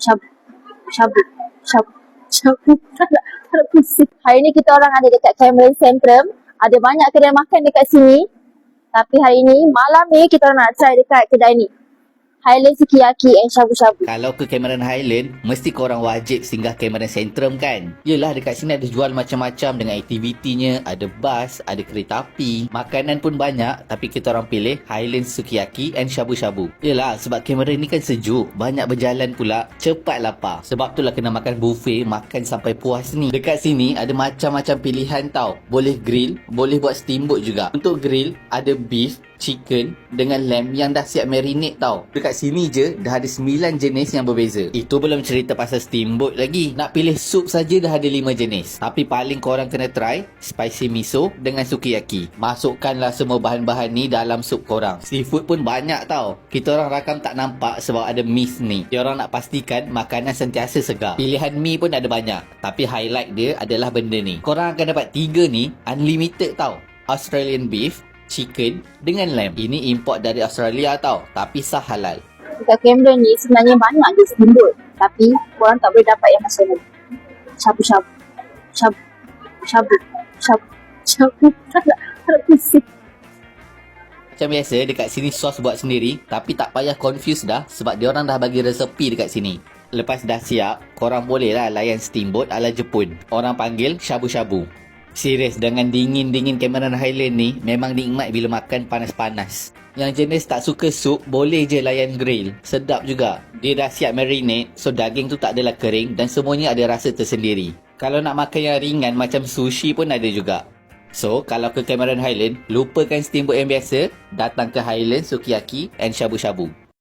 Shabu, shabu, shabu, shabu. Tak pusing. Hari ni kita orang ada dekat Cameron Centrum. Ada banyak kedai makan dekat sini. Tapi hari ni, malam ni kita orang nak try dekat kedai ni. Highland Sukiyaki and Shabu Shabu. Kalau ke Cameron Highland, mesti korang wajib singgah Cameron Centrum kan? Yelah, dekat sini ada jual macam-macam dengan aktivitinya, ada bas, ada kereta api, makanan pun banyak, tapi kita orang pilih Highland Sukiyaki and Shabu Shabu. Yelah, sebab Cameron ni kan sejuk, banyak berjalan pula, cepat lapar. Sebab tu lah kena makan buffet, makan sampai puas ni. Dekat sini ada macam-macam pilihan tau. Boleh grill, boleh buat steamboat juga. Untuk grill, ada beef, chicken dengan lamb yang dah siap marinate tau. Dekat sini je dah ada 9 jenis yang berbeza. Itu belum cerita pasal steamboat lagi. Nak pilih sup saja dah ada 5 jenis. Tapi paling korang kena try spicy miso dengan sukiyaki. Masukkanlah semua bahan-bahan ni dalam sup korang. Seafood pun banyak tau. Kita orang rakam tak nampak sebab ada mist ni. Dia orang nak pastikan makanan sentiasa segar. Pilihan mi pun ada banyak. Tapi highlight dia adalah benda ni. Korang akan dapat 3 ni unlimited tau. Australian beef, chicken dengan lamb. Ini import dari Australia tau, tapi sah halal. Dekat Cameron ni sebenarnya banyak je steamboat. Tapi korang tak boleh dapat yang macam ni. Shabu Shabu, Shabu, Shabu, Shabu, Shabu. Tak pusing. Macam biasa, dekat sini sos buat sendiri, tapi tak payah confuse dah sebab diorang dah bagi resepi dekat sini. Lepas dah siap, korang boleh lah layan steamboat ala Jepun. Orang panggil Shabu Shabu. Serius, dengan dingin-dingin Cameron Highland ni, memang nikmat bila makan panas-panas. Yang jenis tak suka sup, boleh je layan grill. Sedap juga. Dia dah siap marinate, so daging tu tak adalah kering dan semuanya ada rasa tersendiri. Kalau nak makan yang ringan macam sushi pun ada juga. So, kalau ke Cameron Highland, lupakan steamboat yang biasa, datang ke Highland Sukiyaki and Shabu Shabu.